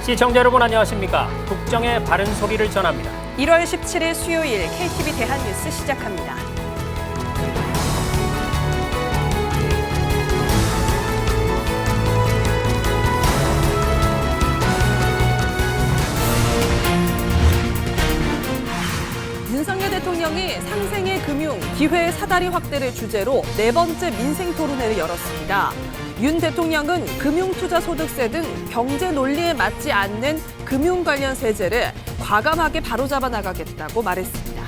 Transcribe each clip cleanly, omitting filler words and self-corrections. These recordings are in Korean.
시청자 여러분 안녕하십니까? 국정의 바른 소리를 전합니다. 1월 17일 수요일 KTV 대한뉴스 시작합니다. 윤석열 대통령이 상생의 금융, 기회 사다리 확대를 주제로 네 번째 민생 토론회를 열었습니다. 윤 대통령은 금융투자소득세 등 경제 논리에 맞지 않는 금융 관련 세제를 과감하게 바로잡아 나가겠다고 말했습니다.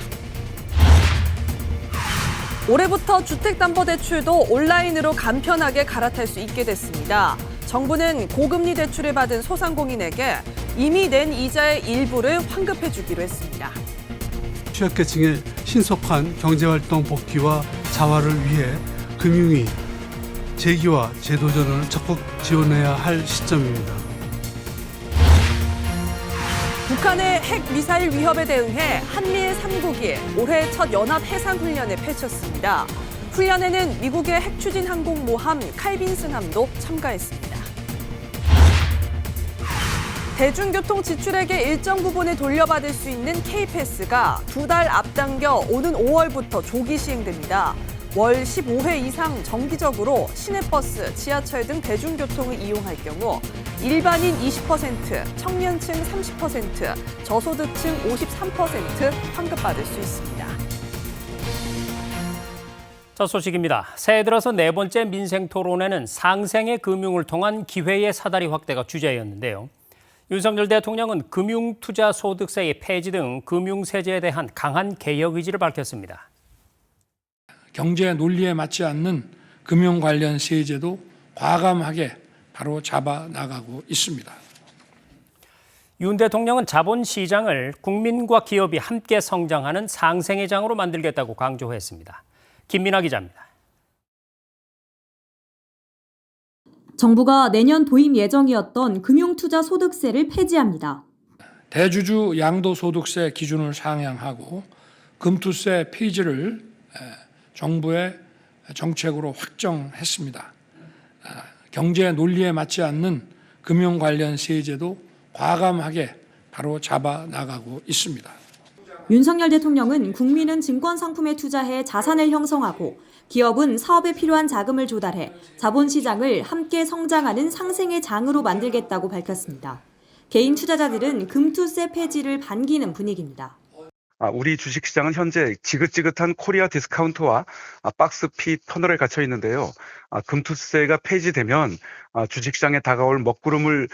올해부터 주택담보대출도 온라인으로 간편하게 갈아탈 수 있게 됐습니다. 정부는 고금리 대출을 받은 소상공인에게 이미 낸 이자의 일부를 환급해 주기로 했습니다. 취약계층의 신속한 경제활동 복귀와 자활을 위해 금융위 재기와 재도전을 적극 지원해야 할 시점입니다. 북한의 핵미사일 위협에 대응해 한미일 3국이 올해 첫 연합해상훈련을 펼쳤습니다. 훈련에는 미국의 핵추진 항공모함 칼빈슨함도 참가했습니다. 대중교통 지출액의 일정 부분을 돌려받을 수 있는 K패스가 2달 앞당겨 오는 5월부터 조기 시행됩니다. 월 15회 이상 정기적으로 시내버스, 지하철 등 대중교통을 이용할 경우 일반인 20%, 청년층 30%, 저소득층 53% 환급받을 수 있습니다. 첫 소식입니다. 새해 들어서 네 번째 민생 토론회는 상생의 금융을 통한 기회의 사다리 확대가 주제였는데요. 윤석열 대통령은 금융투자소득세의 폐지 등 금융세제에 대한 강한 개혁 의지를 밝혔습니다. 경제 논리에 맞지 않는 금융 관련 세제도 과감하게 바로 잡아 나가고 있습니다. 윤 대통령은 자본시장을 국민과 기업이 함께 성장하는 상생의 장으로 만들겠다고 강조했습니다. 김민아 기자입니다. 정부가 내년 도입 예정이었던 금융투자소득세를 폐지합니다. 대주주 양도소득세 기준을 상향하고 금투세 폐지를 정부의 정책으로 확정했습니다. 경제 논리에 맞지 않는 금융 관련 세제도 과감하게 바로 잡아 나가고 있습니다. 윤석열 대통령은 국민은 증권 상품에 투자해 자산을 형성하고 기업은 사업에 필요한 자금을 조달해 자본시장을 함께 성장하는 상생의 장으로 만들겠다고 밝혔습니다. 개인 투자자들은 금투세 폐지를 반기는 분위기입니다. 우리 주식시장은 현재 지긋지긋한 코리아 디스카운트와 박스피 터널에 갇혀 있는데요. 금투세가 폐지되면 주식시장에 다가올 먹구름을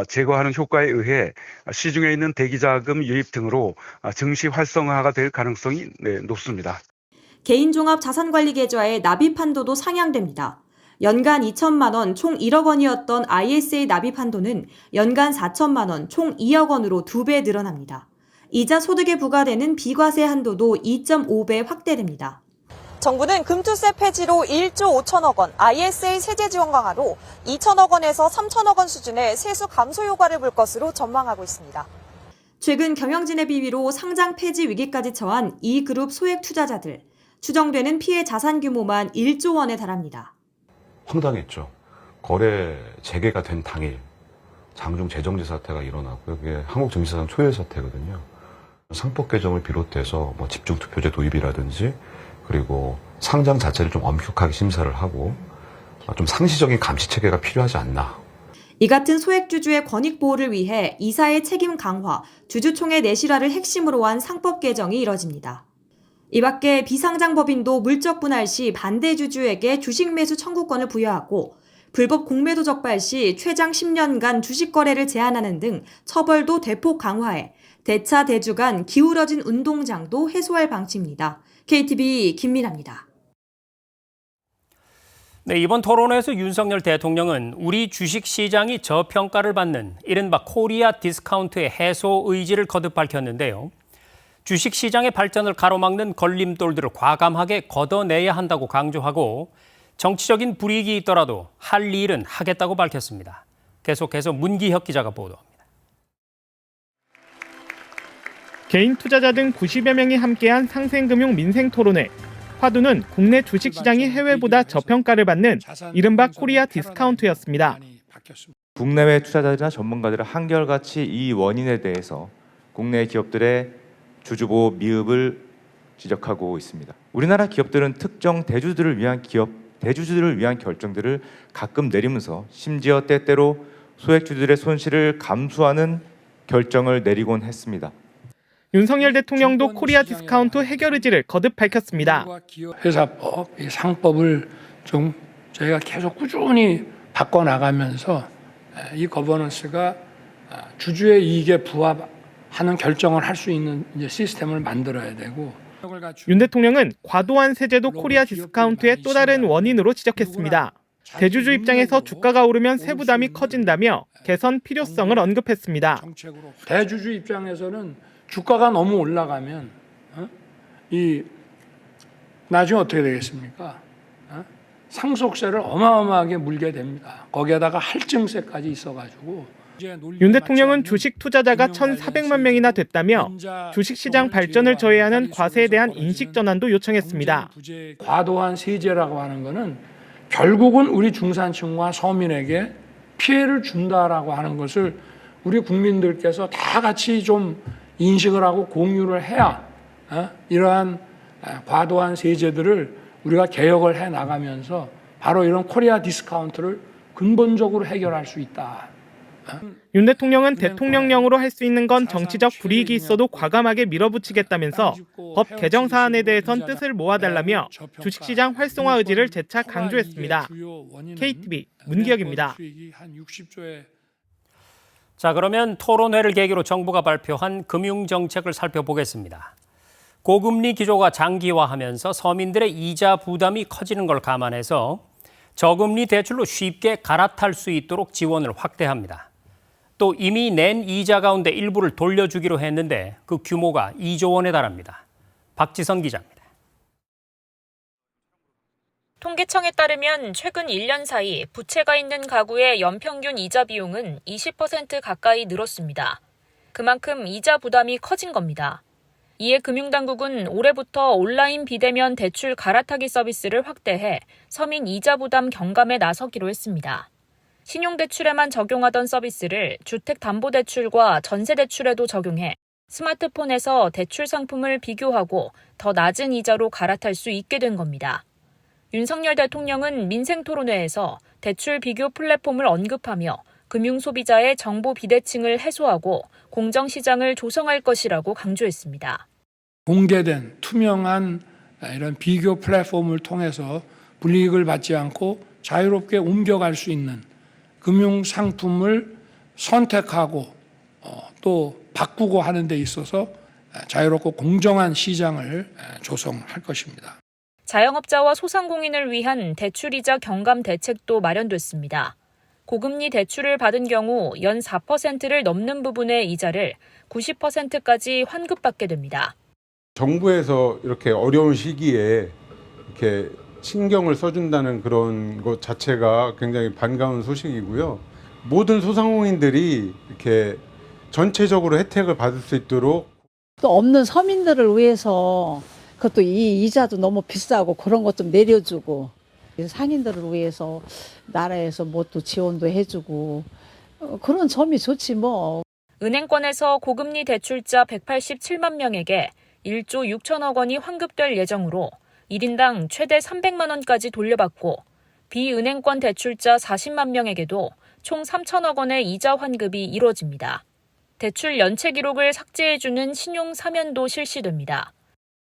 제거하는 효과에 의해 시중에 있는 대기자금 유입 등으로 증시 활성화가 될 가능성이 높습니다. 개인종합 자산관리 계좌의 납입 한도도 상향됩니다. 연간 2천만 원, 총 1억 원이었던 ISA 납입 한도는 연간 4천만 원, 총 2억 원으로 2배 늘어납니다. 이자 소득에 부과되는 비과세 한도도 2.5배 확대됩니다. 정부는 금투세 폐지로 1조 5천억 원, ISA 세제 지원 강화로 2천억 원에서 3천억 원 수준의 세수 감소 효과를 볼 것으로 전망하고 있습니다. 최근 경영진의 비위로 상장 폐지 위기까지 처한 이 그룹 소액 투자자들. 추정되는 피해 자산 규모만 1조 원에 달합니다. 황당했죠. 거래 재개가 된 당일 장중 재정지 사태가 일어나고 이게 한국 증시사상 초유의 사태거든요. 상법 개정을 비롯해서 집중투표제 도입이라든지 그리고 상장 자체를 좀 엄격하게 심사를 하고 좀 상시적인 감시 체계가 필요하지 않나. 이 같은 소액주주의 권익 보호를 위해 이사의 책임 강화, 주주총회 내실화를 핵심으로 한 상법 개정이 이뤄집니다. 이 밖에 비상장법인도 물적 분할 시 반대 주주에게 주식 매수 청구권을 부여하고 불법 공매도 적발 시 최장 10년간 주식 거래를 제한하는 등 처벌도 대폭 강화해 대차 대주 간 기울어진 운동장도 해소할 방침입니다. KTV 김민아입니다. 네, 이번 토론회에서 윤석열 대통령은 우리 주식시장이 저평가를 받는 이른바 코리아 디스카운트의 해소 의지를 거듭 밝혔는데요. 주식시장의 발전을 가로막는 걸림돌들을 과감하게 걷어내야 한다고 강조하고 정치적인 불이익이 있더라도 할 일은 하겠다고 밝혔습니다. 계속해서 문기혁 기자가 보도합니다. 개인 투자자 등 90여 명이 함께한 상생금융 민생토론회. 화두는 국내 주식시장이 해외보다 저평가를 받는 이른바 코리아 디스카운트였습니다. 국내외 투자자들이나 전문가들은 한결같이 이 원인에 대해서 국내 기업들의 주주보호 미흡을 지적하고 있습니다. 우리나라 기업들은 특정 대주주들을 위한 결정들을 가끔 내리면서 심지어 때때로 소액주주들의 손실을 감수하는 결정을 내리곤 했습니다. 윤석열 대통령도 코리아 디스카운트 해결 의지를 거듭 밝혔습니다. 회사법, 이 상법을 좀 저희가 계속 꾸준히 바꿔나가면서 이 거버넌스가 주주의 이익에 부합하는 결정을 할 수 있는 이제 시스템을 만들어야 되고. 윤 대통령은 과도한 세제도 코리아 디스카운트의 또 다른 원인으로 지적했습니다. 대주주 입장에서 주가가 오르면 세부담이 커진다며 개선 필요성을 언급했습니다. 대주주 입장에서는 주가가 너무 올라가면 나중에 어떻게 되겠습니까? 상속세를 어마어마하게 물게 됩니다. 거기에다가 할증세까지 있어가지고. 윤 대통령은 주식 투자자가 1,400만 명이나 됐다며 주식시장 발전을 저해하는 과세에 대한 인식 전환도 요청했습니다. 과도한 세제라고 하는 것은 결국은 우리 중산층과 서민에게 피해를 준다라고 하는 것을 우리 국민들께서 다 같이 좀 인식을 하고 공유를 해야 이러한 과도한 세제들을 우리가 개혁을 해 나가면서 바로 이런 코리아 디스카운트를 근본적으로 해결할 수 있다. 윤 대통령은 대통령령으로 할 수 있는 건 정치적 불이익이 있어도 과감하게 밀어붙이겠다면서 법 개정 사안에 대해선 뜻을 모아달라며 주식시장 활성화 의지를 재차 강조했습니다. KTV 문기혁입니다. 자, 그러면 토론회를 계기로 정부가 발표한 금융정책을 살펴보겠습니다. 고금리 기조가 장기화하면서 서민들의 이자 부담이 커지는 걸 감안해서 저금리 대출로 쉽게 갈아탈 수 있도록 지원을 확대합니다. 또 이미 낸 이자 가운데 일부를 돌려주기로 했는데 그 규모가 2조 원에 달합니다. 박지선 기자입니다. 통계청에 따르면 최근 1년 사이 부채가 있는 가구의 연평균 이자 비용은 20% 가까이 늘었습니다. 그만큼 이자 부담이 커진 겁니다. 이에 금융당국은 올해부터 온라인 비대면 대출 갈아타기 서비스를 확대해 서민 이자 부담 경감에 나서기로 했습니다. 신용대출에만 적용하던 서비스를 주택담보대출과 전세대출에도 적용해 스마트폰에서 대출 상품을 비교하고 더 낮은 이자로 갈아탈 수 있게 된 겁니다. 윤석열 대통령은 민생토론회에서 대출 비교 플랫폼을 언급하며 금융소비자의 정보 비대칭을 해소하고 공정시장을 조성할 것이라고 강조했습니다. 공개된 투명한 이런 비교 플랫폼을 통해서 불이익을 받지 않고 자유롭게 옮겨갈 수 있는 금융상품을 선택하고 또 바꾸고 하는 데 있어서 자유롭고 공정한 시장을 조성할 것입니다. 자영업자와 소상공인을 위한 대출이자 경감 대책도 마련됐습니다. 고금리 대출을 받은 경우 연 4%를 넘는 부분의 이자를 90%까지 환급받게 됩니다. 정부에서 이렇게 어려운 시기에 이렇게 신경을 써준다는 그런 것 자체가 굉장히 반가운 소식이고요. 모든 소상공인들이 이렇게 전체적으로 혜택을 받을 수 있도록 또 없는 서민들을 위해서 그것도 이 이자도 너무 비싸고 그런 것 좀 내려주고 상인들을 위해서 나라에서 뭐 또 지원도 해주고 그런 점이 좋지 뭐. 은행권에서 고금리 대출자 187만 명에게 1조 6천억 원이 환급될 예정으로 1인당 최대 300만 원까지 돌려받고 비은행권 대출자 40만 명에게도 총 3천억 원의 이자 환급이 이루어집니다. 대출 연체 기록을 삭제해주는 신용 사면도 실시됩니다.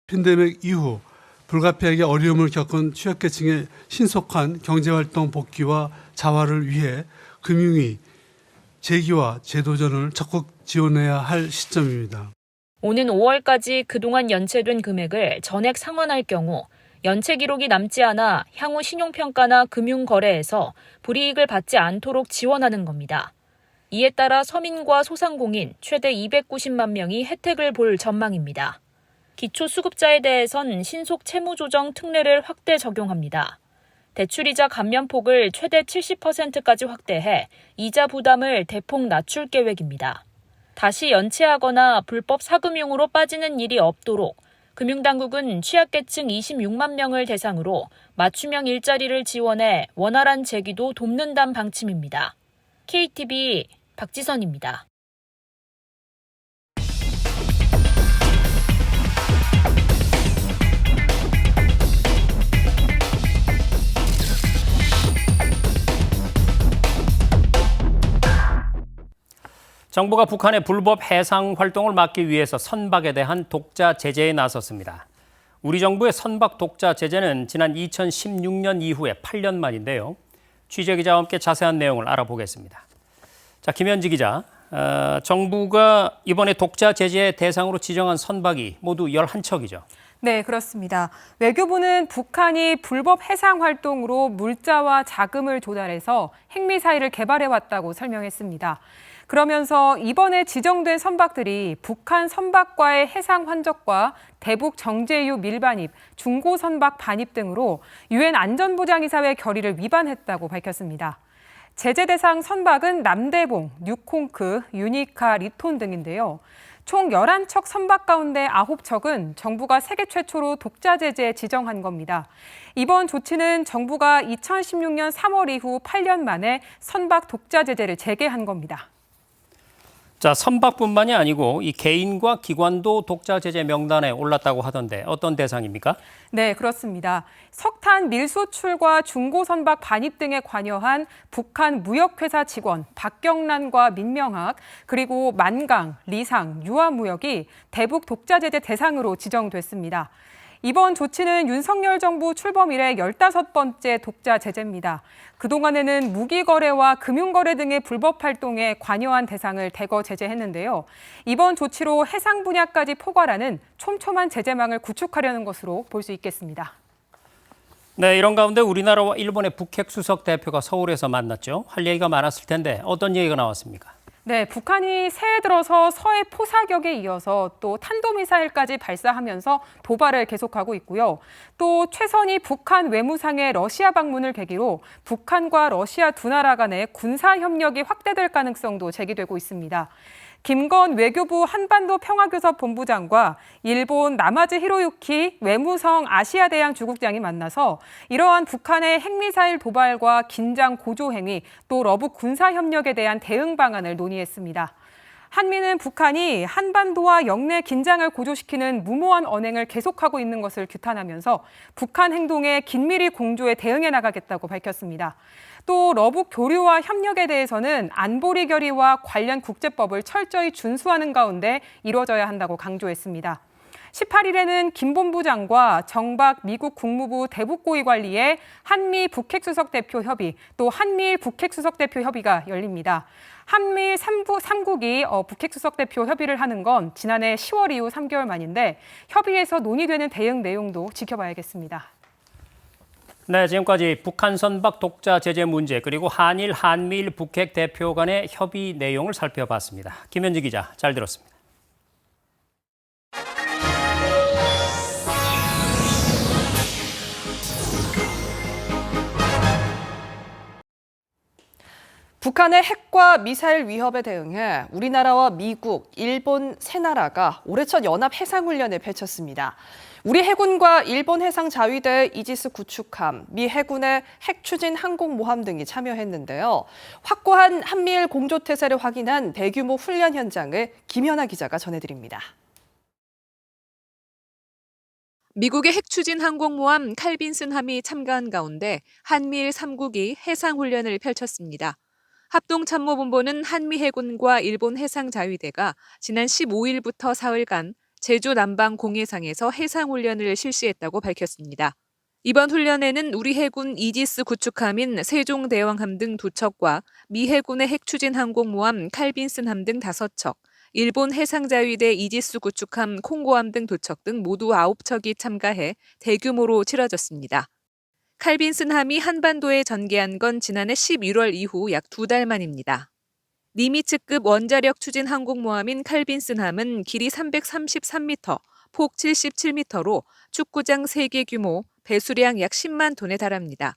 팬데믹 이후 불가피하게 어려움을 겪은 취약계층의 신속한 경제활동 복귀와 자활을 위해 금융위 재기와 재도전을 적극 지원해야 할 시점입니다. 오는 5월까지 그동안 연체된 금액을 전액 상환할 경우 연체 기록이 남지 않아 향후 신용평가나 금융거래에서 불이익을 받지 않도록 지원하는 겁니다. 이에 따라 서민과 소상공인 최대 290만 명이 혜택을 볼 전망입니다. 기초수급자에 대해선 신속 채무조정 특례를 확대 적용합니다. 대출이자 감면폭을 최대 70%까지 확대해 이자 부담을 대폭 낮출 계획입니다. 다시 연체하거나 불법 사금융으로 빠지는 일이 없도록 금융당국은 취약계층 26만 명을 대상으로 맞춤형 일자리를 지원해 원활한 재기도 돕는다는 방침입니다. KTV 박지선입니다. 정부가 북한의 불법 해상 활동을 막기 위해서 선박에 대한 독자 제재에 나섰습니다. 우리 정부의 선박 독자 제재는 지난 2016년 이후에 8년 만인데요. 취재기자와 함께 자세한 내용을 알아보겠습니다. 자, 김현지 기자, 정부가 이번에 독자 제재의 대상으로 지정한 선박이 모두 11척이죠. 네, 그렇습니다. 외교부는 북한이 불법 해상 활동으로 물자와 자금을 조달해서 핵미사일을 개발해왔다고 설명했습니다. 그러면서 이번에 지정된 선박들이 북한 선박과의 해상 환적과 대북 정제유 밀반입, 중고 선박 반입 등으로 유엔 안전보장이사회 결의를 위반했다고 밝혔습니다. 제재 대상 선박은 남대봉, 뉴콩크, 유니카, 리톤 등인데요. 총 11척 선박 가운데 9척은 정부가 세계 최초로 독자 제재에 지정한 겁니다. 이번 조치는 정부가 2016년 3월 이후 8년 만에 선박 독자 제재를 재개한 겁니다. 자, 선박뿐만이 아니고 이 개인과 기관도 독자 제재 명단에 올랐다고 하던데 어떤 대상입니까? 네, 그렇습니다. 석탄 밀수출과 중고 선박 반입 등에 관여한 북한 무역회사 직원 박경란과 민명학, 그리고 만강, 리상, 유아무역이 대북 독자 제재 대상으로 지정됐습니다. 이번 조치는 윤석열 정부 출범 이래 15번째 독자 제재입니다. 그동안에는 무기거래와 금융거래 등의 불법 활동에 관여한 대상을 대거 제재했는데요. 이번 조치로 해상 분야까지 포괄하는 촘촘한 제재망을 구축하려는 것으로 볼 수 있겠습니다. 네, 이런 가운데 우리나라와 일본의 북핵 수석 대표가 서울에서 만났죠. 할 얘기가 많았을 텐데 어떤 얘기가 나왔습니까? 네, 북한이 새해 들어서 서해 포사격에 이어서 또 탄도미사일까지 발사하면서 도발을 계속하고 있고요. 또 최선희 북한 외무상의 러시아 방문을 계기로 북한과 러시아 두 나라 간의 군사 협력이 확대될 가능성도 제기되고 있습니다. 김건 외교부 한반도 평화교섭본부장과 일본 나마즈 히로유키 외무성 아시아대양 주국장이 만나서 이러한 북한의 핵미사일 도발과 긴장 고조 행위, 또 러북 군사협력에 대한 대응 방안을 논의했습니다. 한미는 북한이 한반도와 영내 긴장을 고조시키는 무모한 언행을 계속하고 있는 것을 규탄하면서 북한 행동에 긴밀히 공조해 대응해 나가겠다고 밝혔습니다. 또 러북 교류와 협력에 대해서는 안보리 결의와 관련 국제법을 철저히 준수하는 가운데 이루어져야 한다고 강조했습니다. 18일에는 김 본부장과 정박 미국 국무부 대북고위관리의 한미 북핵수석 대표 협의, 또 한미일 북핵수석 대표 협의가 열립니다. 한미일 3국이 북핵수석 대표 협의를 하는 건 지난해 10월 이후 3개월 만인데 협의에서 논의되는 대응 내용도 지켜봐야겠습니다. 네, 지금까지 북한 선박 독자 제재 문제 그리고 한일, 한미일 북핵 대표 간의 협의 내용을 살펴봤습니다. 김현지 기자, 잘 들었습니다. 북한의 핵과 미사일 위협에 대응해 우리나라와 미국, 일본 세 나라가 올해 첫 연합 해상훈련을 펼쳤습니다. 우리 해군과 일본 해상자위대 이지스 구축함, 미 해군의 핵추진 항공모함 등이 참여했는데요. 확고한 한미일 공조태세를 확인한 대규모 훈련 현장을 김연아 기자가 전해드립니다. 미국의 핵추진 항공모함 칼빈슨함이 참가한 가운데 한미일 3국이 해상훈련을 펼쳤습니다. 합동참모본부는 한미 해군과 일본 해상자위대가 지난 15일부터 사흘간 제주 남방 공해상에서 해상훈련을 실시했다고 밝혔습니다. 이번 훈련에는 우리 해군 이지스 구축함인 세종대왕함 등 2척과 미 해군의 핵추진 항공모함 칼빈슨함 등 5척, 일본 해상자위대 이지스 구축함 콩고함 등 2척 등 모두 9척이 참가해 대규모로 치러졌습니다. 칼빈슨함이 한반도에 전개한 건 지난해 11월 이후 약 2달 만입니다. 니미츠급 원자력 추진 항공모함인 칼빈슨함은 길이 333m, 폭 77m로 축구장 3개 규모, 배수량 약 10만 톤에 달합니다.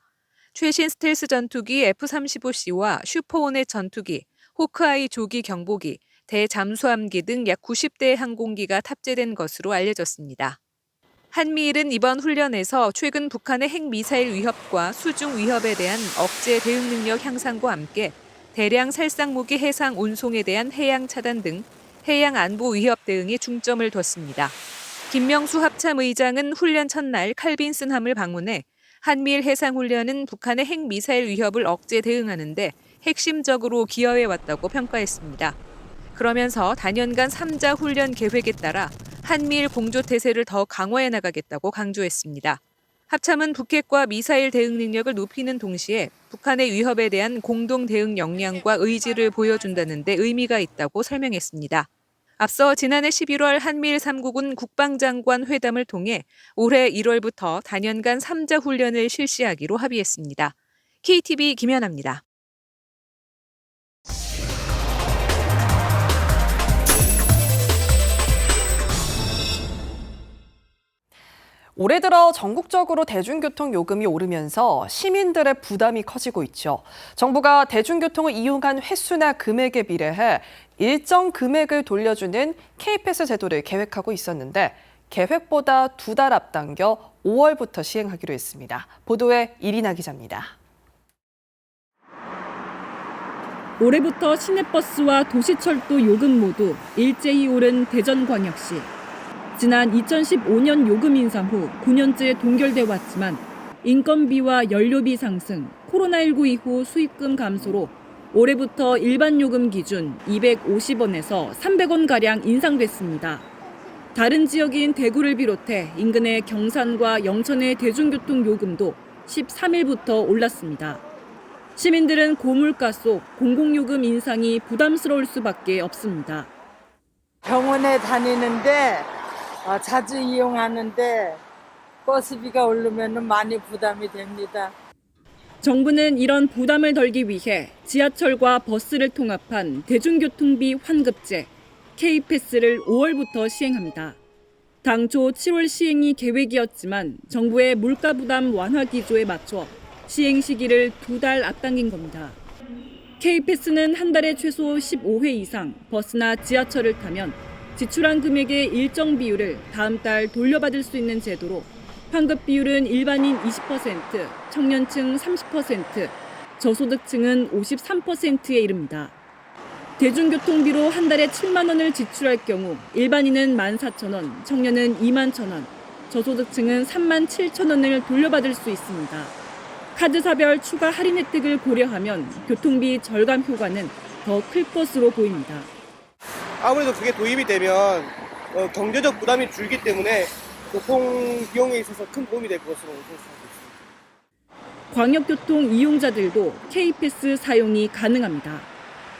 최신 스텔스 전투기 F-35C와 슈퍼호넷 전투기, 호크아이 조기 경보기, 대잠수함기 등 약 90대의 항공기가 탑재된 것으로 알려졌습니다. 한미일은 이번 훈련에서 최근 북한의 핵미사일 위협과 수중 위협에 대한 억제 대응 능력 향상과 함께 대량 살상무기 해상 운송에 대한 해양 차단 등 해양 안보 위협 대응에 중점을 뒀습니다. 김명수 합참의장은 훈련 첫날 칼빈슨함을 방문해 한미일 해상훈련은 북한의 핵미사일 위협을 억제 대응하는 데 핵심적으로 기여해왔다고 평가했습니다. 그러면서 단연간 3자 훈련 계획에 따라 한미일 공조태세를 더 강화해 나가겠다고 강조했습니다. 합참은 북핵과 미사일 대응 능력을 높이는 동시에 북한의 위협에 대한 공동 대응 역량과 의지를 보여준다는 데 의미가 있다고 설명했습니다. 앞서 지난해 11월 한미일 3국은 국방장관 회담을 통해 올해 1월부터 단연간 3자 훈련을 실시하기로 합의했습니다. KTV 김연아입니다. 올해 들어 전국적으로 대중교통 요금이 오르면서 시민들의 부담이 커지고 있죠. 정부가 대중교통을 이용한 횟수나 금액에 비례해 일정 금액을 돌려주는 K패스 제도를 계획하고 있었는데 계획보다 2달 앞당겨 5월부터 시행하기로 했습니다. 보도에 이리나 기자입니다. 올해부터 시내버스와 도시철도 요금 모두 일제히 오른 대전광역시. 지난 2015년 요금 인상 후 9년째 동결돼 왔지만 인건비와 연료비 상승, 코로나19 이후 수익금 감소로 올해부터 일반 요금 기준 250원에서 300원가량 인상됐습니다. 다른 지역인 대구를 비롯해 인근의 경산과 영천의 대중교통 요금도 13일부터 올랐습니다. 시민들은 고물가 속 공공요금 인상이 부담스러울 수밖에 없습니다. 병원에 다니는데 자주 이용하는데 버스비가 오르면 많이 부담이 됩니다. 정부는 이런 부담을 덜기 위해 지하철과 버스를 통합한 대중교통비 환급제 K패스를 5월부터 시행합니다. 당초 7월 시행이 계획이었지만 정부의 물가 부담 완화 기조에 맞춰 시행 시기를 2달 앞당긴 겁니다. K패스는 한 달에 최소 15회 이상 버스나 지하철을 타면 지출한 금액의 일정 비율을 다음 달 돌려받을 수 있는 제도로 환급 비율은 일반인 20%, 청년층 30%, 저소득층은 53%에 이릅니다. 대중교통비로 한 달에 7만 원을 지출할 경우 일반인은 14,000원, 청년은 21,000원, 저소득층은 37,000원을 돌려받을 수 있습니다. 카드사별 추가 할인 혜택을 고려하면 교통비 절감 효과는 더 클 것으로 보입니다. 아무래도 그게 도입이 되면 경제적 부담이 줄기 때문에 교통 비용에 있어서 큰 도움이 될 것으로 생각하고 있습니다. 광역교통 이용자들도 K패스 사용이 가능합니다.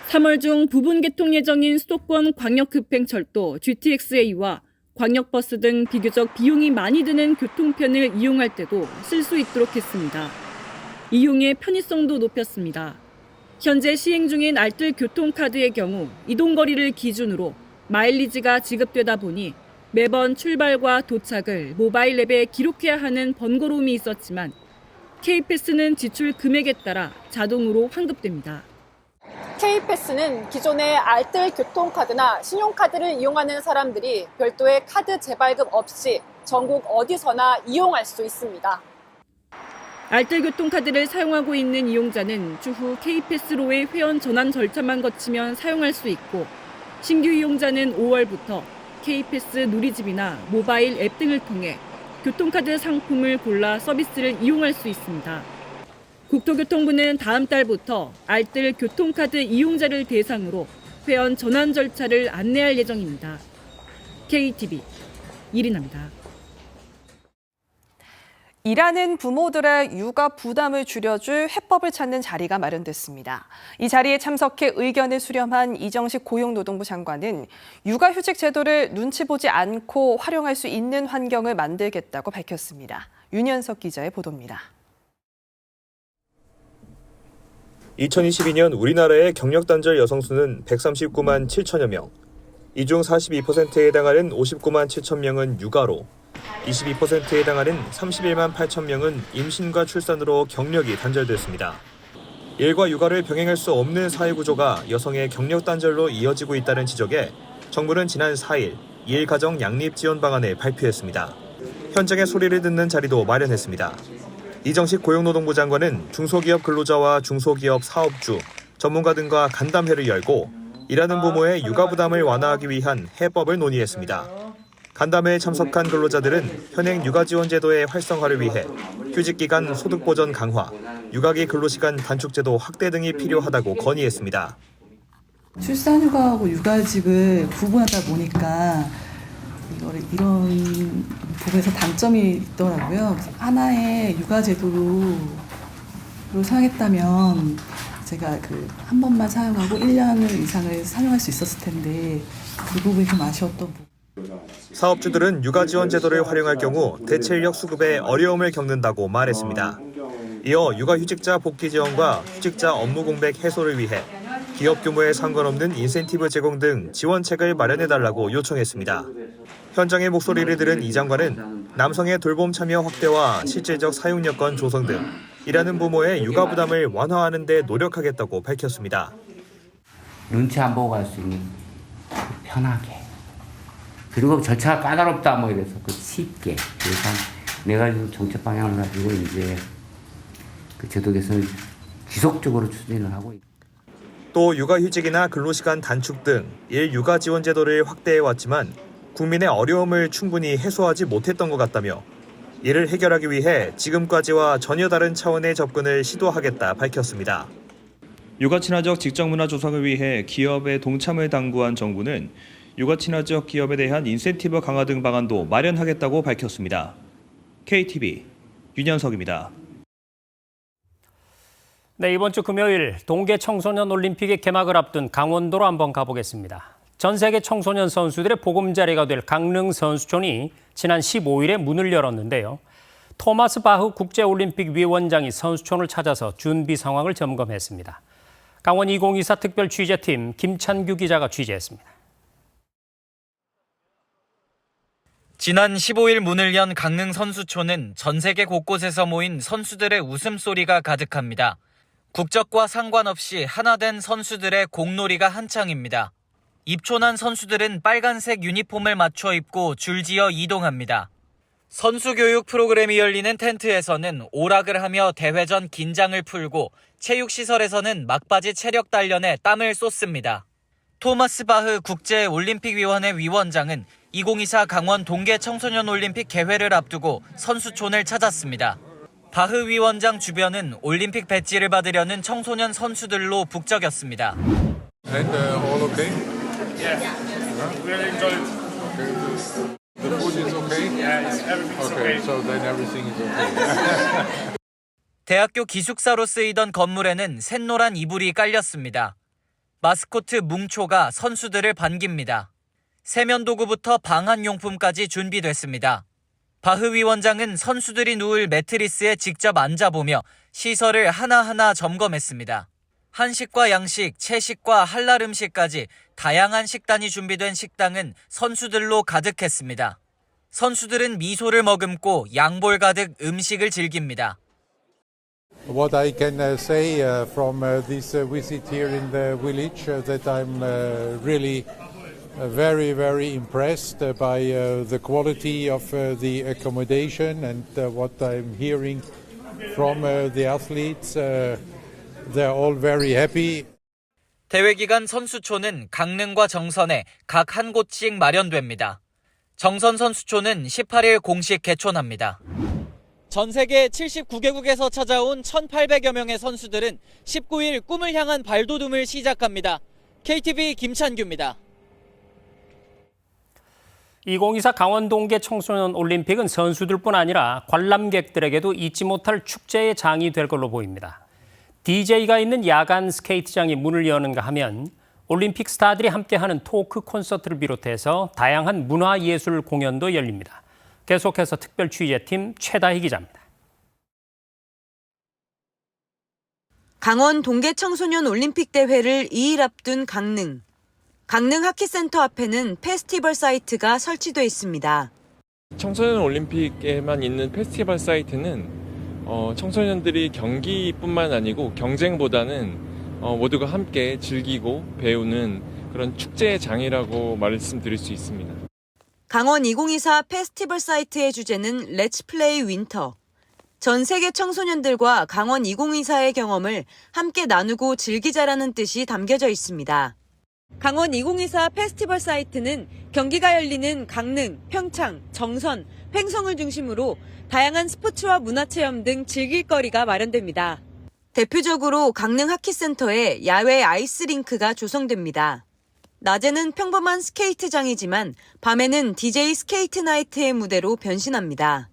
3월 중 부분 개통 예정인 수도권 광역급행철도 GTX-A와 광역버스 등 비교적 비용이 많이 드는 교통편을 이용할 때도 쓸 수 있도록 했습니다. 이용의 편의성도 높였습니다. 현재 시행 중인 알뜰 교통카드의 경우 이동거리를 기준으로 마일리지가 지급되다 보니 매번 출발과 도착을 모바일 앱에 기록해야 하는 번거로움이 있었지만 K패스는 지출 금액에 따라 자동으로 환급됩니다. K패스는 기존의 알뜰 교통카드나 신용카드를 이용하는 사람들이 별도의 카드 재발급 없이 전국 어디서나 이용할 수 있습니다. 알뜰 교통카드를 사용하고 있는 이용자는 추후 K패스로의 회원 전환 절차만 거치면 사용할 수 있고 신규 이용자는 5월부터 K패스 누리집이나 모바일 앱 등을 통해 교통카드 상품을 골라 서비스를 이용할 수 있습니다. 국토교통부는 다음 달부터 알뜰 교통카드 이용자를 대상으로 회원 전환 절차를 안내할 예정입니다. KTV 이리나입니다. 일하는 부모들의 육아 부담을 줄여줄 해법을 찾는 자리가 마련됐습니다. 이 자리에 참석해 의견을 수렴한 이정식 고용노동부 장관은 육아휴직 제도를 눈치 보지 않고 활용할 수 있는 환경을 만들겠다고 밝혔습니다. 윤현석 기자의 보도입니다. 2022년 우리나라의 경력단절 여성 수는 139만 7천여 명. 이 중 42%에 해당하는 59만 7천 명은 육아로, 22%에 해당하는 31만 8천 명은 임신과 출산으로 경력이 단절됐습니다. 일과 육아를 병행할 수 없는 사회구조가 여성의 경력 단절로 이어지고 있다는 지적에 정부는 지난 4일 2일 가정 양립 지원 방안을 발표했습니다. 현장의 소리를 듣는 자리도 마련했습니다. 이정식 고용노동부 장관은 중소기업 근로자와 중소기업 사업주, 전문가 등과 간담회를 열고 일하는 부모의 육아 부담을 완화하기 위한 해법을 논의했습니다. 간담회에 참석한 근로자들은 현행 육아지원제도의 활성화를 위해 휴직기간 소득보전 강화, 육아기 근로시간 단축제도 확대 등이 필요하다고 건의했습니다. 출산휴가하고 육아직을 구분하다 보니까 이런 부분에서 단점이 있더라고요. 하나의 육아제도로 사용했다면 제가 한 번만 사용하고 1년 이상을 사용할 수 있었을 텐데 그 부분이 좀 아쉬웠던 부분. 사업주들은 육아지원제도를 활용할 경우 대체인력 수급에 어려움을 겪는다고 말했습니다. 이어 육아휴직자 복귀 지원과 휴직자 업무 공백 해소를 위해 기업 규모에 상관없는 인센티브 제공 등 지원책을 마련해달라고 요청했습니다. 현장의 목소리를 들은 이 장관은 남성의 돌봄 참여 확대와 실질적 사용 여건 조성 등 일하는 부모의 육아 부담을 완화하는 데 노력하겠다고 밝혔습니다. 눈치 안 보고 갈 수 있는 편하게. 그리고 절차가 까다롭다 이래서 쉽게. 그래서 내가 정책 방향을 가지고 이제 그 제도 개선을 지속적으로 추진을 하고 있다. 또 육아휴직이나 근로시간 단축 등 일육아 지원 제도를 확대해왔지만 국민의 어려움을 충분히 해소하지 못했던 것 같다며 이를 해결하기 위해 지금까지와 전혀 다른 차원의 접근을 시도하겠다 밝혔습니다. 육아 친화적 직장 문화 조성을 위해 기업의 동참을 당부한 정부는 육아 친화적 기업에 대한 인센티브 강화 등 방안도 마련하겠다고 밝혔습니다. KTV 윤현석입니다. 네, 이번 주 금요일 동계 청소년 올림픽의 개막을 앞둔 강원도로 한번 가보겠습니다. 전 세계 청소년 선수들의 보금자리가 될 강릉 선수촌이 지난 15일에 문을 열었는데요. 토마스 바흐 국제올림픽 위원장이 선수촌을 찾아서 준비 상황을 점검했습니다. 강원 2024 특별 취재팀 김찬규 기자가 취재했습니다. 지난 15일 문을 연 강릉 선수촌은 전 세계 곳곳에서 모인 선수들의 웃음소리가 가득합니다. 국적과 상관없이 하나된 선수들의 공놀이가 한창입니다. 입촌한 선수들은 빨간색 유니폼을 맞춰 입고 줄지어 이동합니다. 선수 교육 프로그램이 열리는 텐트에서는 오락을 하며 대회 전 긴장을 풀고 체육시설에서는 막바지 체력 단련에 땀을 쏟습니다. 토마스 바흐 국제올림픽위원회 위원장은 2024 강원 동계 청소년 올림픽 개회를 앞두고 선수촌을 찾았습니다. 바흐 위원장 주변은 올림픽 배지를 받으려는 청소년 선수들로 북적였습니다. And all okay? Yeah, really enjoyed. The food is okay? Yes, everything's okay. So then everything is okay. 대학교 기숙사로 쓰이던 건물에는 샛노란 이불이 깔렸습니다. 마스코트 뭉초가 선수들을 반깁니다. 세면도구부터 방한용품까지 준비됐습니다. 바흐 위원장은 선수들이 누울 매트리스에 직접 앉아보며 시설을 하나하나 점검했습니다. 한식과 양식, 채식과 할랄 음식까지 다양한 식단이 준비된 식당은 선수들로 가득했습니다. 선수들은 미소를 머금고 양볼 가득 음식을 즐깁니다. What I can say from this visit here in the village that I'm really very, very impressed by the quality of the accommodation and what I'm hearing from the athletes. They're all very happy. 대회 기간 선수촌은 강릉과 정선에 각 한 곳씩 마련됩니다. 정선 선수촌은 18일 공식 개촌합니다. 전 세계 79개국에서 찾아온 1,800여 명의 선수들은 19일 꿈을 향한 발돋움을 시작합니다. KTV 김찬규입니다. 2024 강원 동계 청소년 올림픽은 선수들뿐 아니라 관람객들에게도 잊지 못할 축제의 장이 될 걸로 보입니다. DJ가 있는 야간 스케이트장이 문을 여는가 하면 올림픽 스타들이 함께하는 토크 콘서트를 비롯해서 다양한 문화예술 공연도 열립니다. 계속해서 특별 취재팀 최다희 기자입니다. 강원 동계 청소년 올림픽 대회를 2일 앞둔 강릉. 강릉 하키센터 앞에는 페스티벌 사이트가 설치돼 있습니다. 청소년 올림픽에만 있는 페스티벌 사이트는 청소년들이 경기뿐만 아니고 경쟁보다는 모두가 함께 즐기고 배우는 그런 축제의 장이라고 말씀드릴 수 있습니다. 강원 2024 페스티벌 사이트의 주제는 렛츠 플레이 윈터. 전 세계 청소년들과 강원 2024의 경험을 함께 나누고 즐기자라는 뜻이 담겨져 있습니다. 강원 2024 페스티벌 사이트는 경기가 열리는 강릉, 평창, 정선, 횡성을 중심으로 다양한 스포츠와 문화체험 등 즐길거리가 마련됩니다. 대표적으로 강릉 하키센터에 야외 아이스링크가 조성됩니다. 낮에는 평범한 스케이트장이지만 밤에는 DJ 스케이트 나이트의 무대로 변신합니다.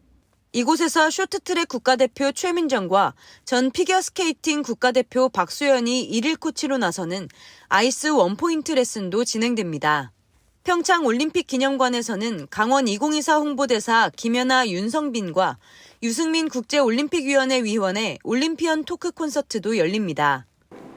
이곳에서 쇼트트랙 국가대표 최민정과 전 피겨스케이팅 국가대표 박수연이 일일 코치로 나서는 아이스 원포인트 레슨도 진행됩니다. 평창 올림픽 기념관에서는 강원 2024 홍보대사 김연아 윤성빈과 유승민 국제올림픽위원회 위원의 올림피언 토크 콘서트도 열립니다.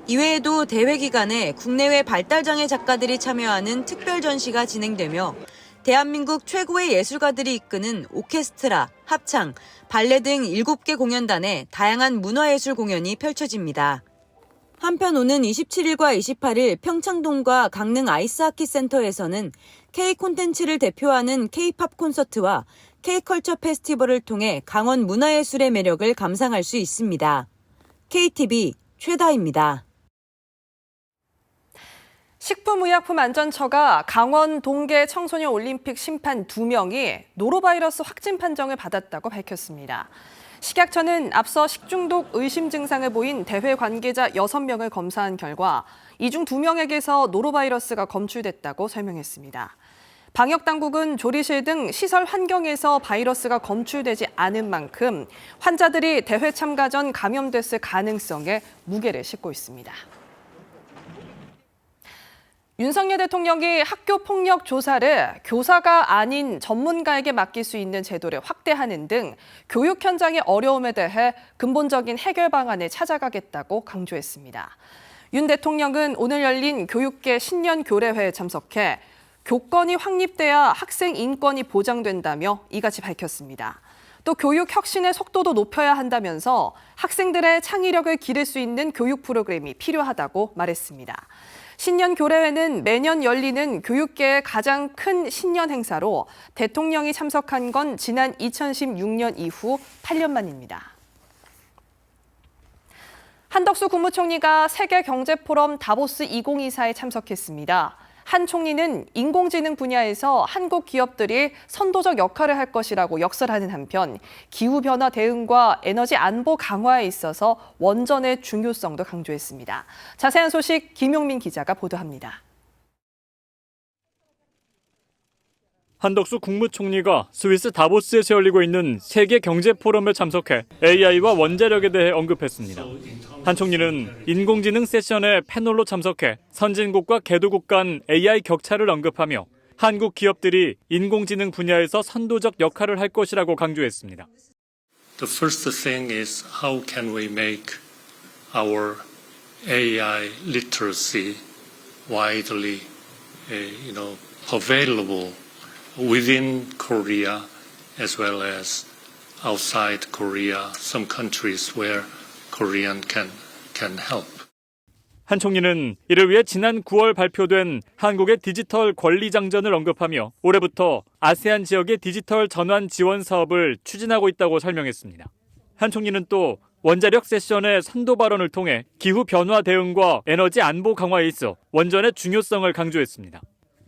이외에도 대회 기간에 국내외 발달장애 작가들이 참여하는 특별 전시가 진행되며 대한민국 최고의 예술가들이 이끄는 오케스트라, 합창, 발레 등 7개 공연단의 다양한 문화예술 공연이 펼쳐집니다. 한편 오는 27일과 28일 평창동과 강릉 아이스하키 센터에서는 K 콘텐츠를 대표하는 K-팝 콘서트와 K-컬처 페스티벌을 통해 강원 문화예술의 매력을 감상할 수 있습니다. KTV 최다입니다. 식품의약품안전처가 강원 동계 청소년 올림픽 심판 2명이 노로바이러스 확진 판정을 받았다고 밝혔습니다. 식약처는 앞서 식중독 의심 증상을 보인 대회 관계자 6명을 검사한 결과 이 중 2명에게서 노로바이러스가 검출됐다고 설명했습니다. 방역당국은 조리실 등 시설 환경에서 바이러스가 검출되지 않은 만큼 환자들이 대회 참가 전 감염됐을 가능성에 무게를 싣고 있습니다. 윤석열 대통령이 학교 폭력 조사를 교사가 아닌 전문가에게 맡길 수 있는 제도를 확대하는 등 교육 현장의 어려움에 대해 근본적인 해결 방안을 찾아가겠다고 강조했습니다. 윤 대통령은 오늘 열린 교육계 신년 교례회에 참석해 교권이 확립돼야 학생 인권이 보장된다며 이같이 밝혔습니다. 또 교육 혁신의 속도도 높여야 한다면서 학생들의 창의력을 기를 수 있는 교육 프로그램이 필요하다고 말했습니다. 신년 교례회는 매년 열리는 교육계의 가장 큰 신년 행사로 대통령이 참석한 건 지난 2016년 이후 8년 만입니다. 한덕수 국무총리가 세계경제포럼 다보스 2024에 참석했습니다. 한 총리는 인공지능 분야에서 한국 기업들이 선도적 역할을 할 것이라고 역설하는 한편 기후변화 대응과 에너지 안보 강화에 있어서 원전의 중요성도 강조했습니다. 자세한 소식 김용민 기자가 보도합니다. 한덕수 국무총리가 스위스 다보스에서 열리고 있는 세계 경제 포럼에 참석해 AI와 원자력에 대해 언급했습니다. 한 총리는 인공지능 세션에 패널로 참석해 선진국과 개도국 간 AI 격차를 언급하며 한국 기업들이 인공지능 분야에서 선도적 역할을 할 것이라고 강조했습니다. The first thing is how can we make our AI literacy widely, available within Korea as well as outside Korea, some countries where Korean can help. 한 총리는 이를 위해 지난 9월 발표된 한국의 디지털 권리 장전을 언급하며 올해부터 아세안 지역의 디지털 전환 지원 사업을 추진하고 있다고 설명했습니다. 한 총리는 또 원자력 세션의 선도 발언을 통해 기후 변화 대응과 에너지 안보 강화에 있어 원전의 중요성을 강조했습니다.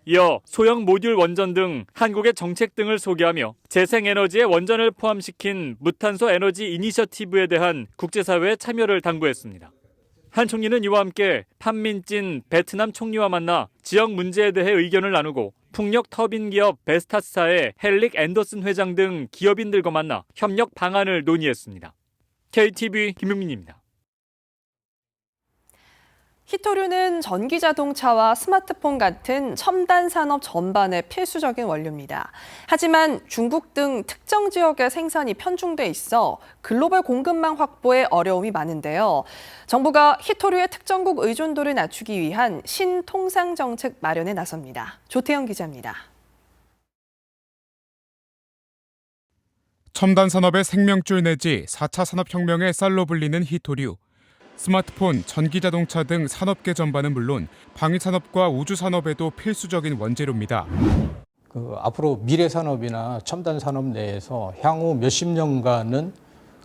이어 소형 모듈 원전 등 한국의 정책 등을 소개하며 재생에너지의 원전을 포함시킨 무탄소 에너지 이니셔티브에 대한 국제사회의 참여를 당부했습니다. 한 총리는 이와 함께 판민진 베트남 총리와 만나 지역 문제에 대해 의견을 나누고 풍력 터빈 기업 베스타스사의 헬릭 앤더슨 회장 등 기업인들과 만나 협력 방안을 논의했습니다. KTV 김용민입니다. 히토류는 전기자동차와 스마트폰 같은 첨단 산업 전반의 필수적인 원료입니다. 하지만 중국 등 특정 지역의 생산이 편중돼 있어 글로벌 공급망 확보에 어려움이 많은데요. 정부가 히토류의 특정국 의존도를 낮추기 위한 신통상 정책 마련에 나섭니다. 조태영 기자입니다. 첨단 산업의 생명줄 내지 4차 산업혁명의 쌀로 불리는 히토류. 스마트폰, 전기자동차 등 산업계 전반은 물론 방위산업과 우주산업에도 필수적인 원재료입니다. 앞으로 미래 산업이나 첨단 산업 내에서 향후 몇십 년간은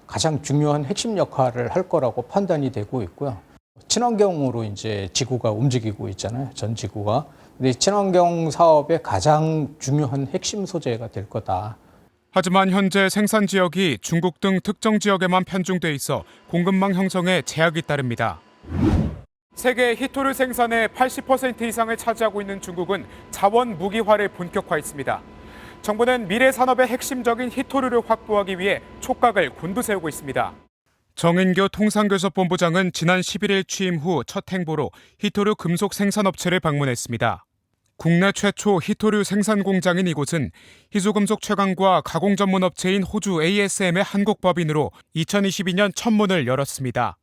가장 중요한 핵심 역할을 할 거라고 판단이 되고 있고요. 친환경으로 이제 지구가 움직이고 있잖아요. 전 지구가. 근데 친환경 사업의 가장 중요한 핵심 소재가 될 거다. 하지만 현재 생산 지역이 중국 등 특정 지역에만 편중돼 있어 공급망 형성에 제약이 따릅니다. 세계 히토류 생산의 80% 이상을 차지하고 있는 중국은 자원 무기화를 본격화했습니다. 정부는 미래 산업의 핵심적인 히토류를 확보하기 위해 촉각을 곤두세우고 있습니다. 정인교 통상교섭본부장은 지난 11일 취임 후 첫 행보로 히토류 금속 생산업체를 방문했습니다. 국내 최초 히토류 생산 공장인 이곳은 희소금속 채광과 가공 전문 업체인 호주 ASM의 한국 법인으로 2022년 첫 문을 열었습니다.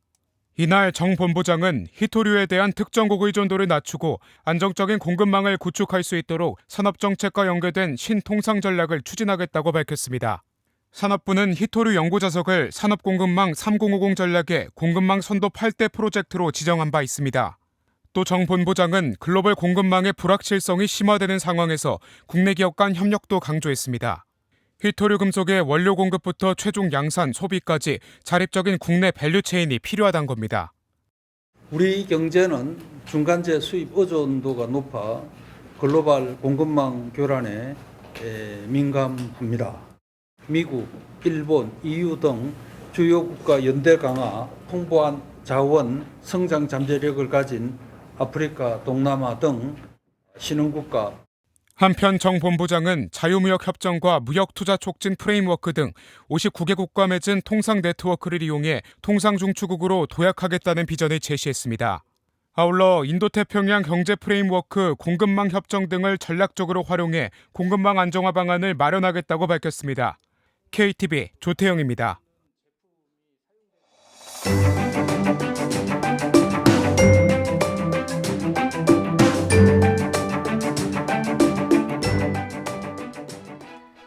이날 정 본부장은 히토류에 대한 특정국 의존도를 낮추고 안정적인 공급망을 구축할 수 있도록 산업정책과 연계된 신통상 전략을 추진하겠다고 밝혔습니다. 산업부는 히토류 연구 자석을 산업공급망 3050 전략의 공급망 선도 8대 프로젝트로 지정한 바 있습니다. 또 정 본부장은 글로벌 공급망의 불확실성이 심화되는 상황에서 국내 기업 간 협력도 강조했습니다. 히토류 금속의 원료 공급부터 최종 양산, 소비까지 자립적인 국내 밸류체인이 필요하다는 겁니다. 우리 경제는 중간재 수입 의존도가 높아 글로벌 공급망 교란에 민감합니다. 미국, 일본, EU 등 주요 국가 연대 강화, 풍부한 자원, 성장 잠재력을 가진 아프리카, 동남아 등 신흥국가. 한편 정 본부장은 자유무역 협정과 무역 투자 촉진 프레임워크 등 59개국과 맺은 통상 네트워크를 이용해 통상 중추국으로 도약하겠다는 비전을 제시했습니다. 아울러 인도태평양 경제 프레임워크, 공급망 협정 등을 전략적으로 활용해 공급망 안정화 방안을 마련하겠다고 밝혔습니다. KTV 조태영입니다.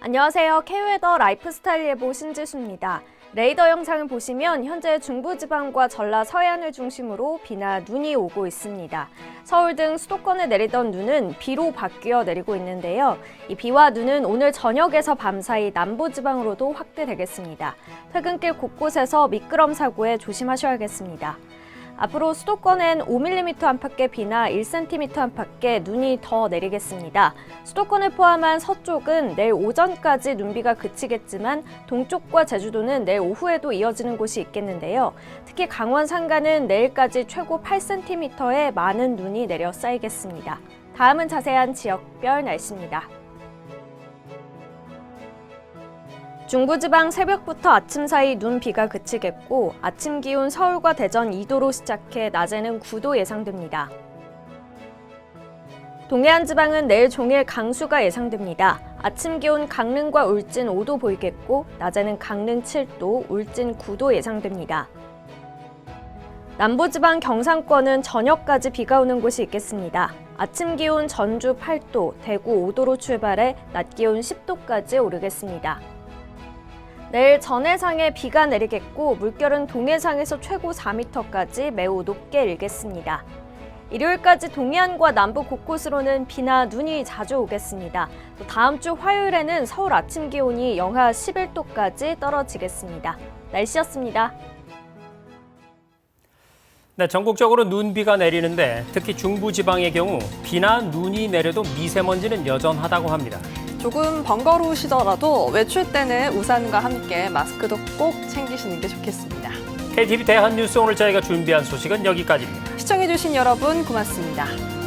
안녕하세요. K웨더 라이프스타일 예보 신지수입니다. 레이더 영상을 보시면 현재 중부지방과 전라 서해안을 중심으로 비나 눈이 오고 있습니다. 서울 등 수도권에 내리던 눈은 비로 바뀌어 내리고 있는데요. 이 비와 눈은 오늘 저녁에서 밤사이 남부지방으로도 확대되겠습니다. 퇴근길 곳곳에서 미끄럼 사고에 조심하셔야겠습니다. 앞으로 수도권엔 5mm 안팎의 비나 1cm 안팎의 눈이 더 내리겠습니다. 수도권을 포함한 서쪽은 내일 오전까지 눈비가 그치겠지만 동쪽과 제주도는 내일 오후에도 이어지는 곳이 있겠는데요. 특히 강원 산간은 내일까지 최고 8cm의 많은 눈이 내려 쌓이겠습니다. 다음은 자세한 지역별 날씨입니다. 중부지방 새벽부터 아침 사이 눈, 비가 그치겠고 아침 기온 서울과 대전 2도로 시작해 낮에는 9도 예상됩니다. 동해안 지방은 내일 종일 강수가 예상됩니다. 아침 기온 강릉과 울진 5도 보이겠고 낮에는 강릉 7도, 울진 9도 예상됩니다. 남부지방 경상권은 저녁까지 비가 오는 곳이 있겠습니다. 아침 기온 전주 8도, 대구 5도로 출발해 낮 기온 10도까지 오르겠습니다. 내일 전해상에 비가 내리겠고 물결은 동해상에서 최고 4m까지 매우 높게 일겠습니다. 일요일까지 동해안과 남부 곳곳으로는 비나 눈이 자주 오겠습니다. 또 다음 주 화요일에는 서울 아침 기온이 영하 11도까지 떨어지겠습니다. 날씨였습니다. 네, 전국적으로 눈비가 내리는데 특히 중부지방의 경우 비나 눈이 내려도 미세먼지는 여전하다고 합니다. 조금 번거로우시더라도 외출 때는 우산과 함께 마스크도 꼭 챙기시는 게 좋겠습니다. KTV 대한뉴스 오늘 저희가 준비한 소식은 여기까지입니다. 시청해주신 여러분 고맙습니다.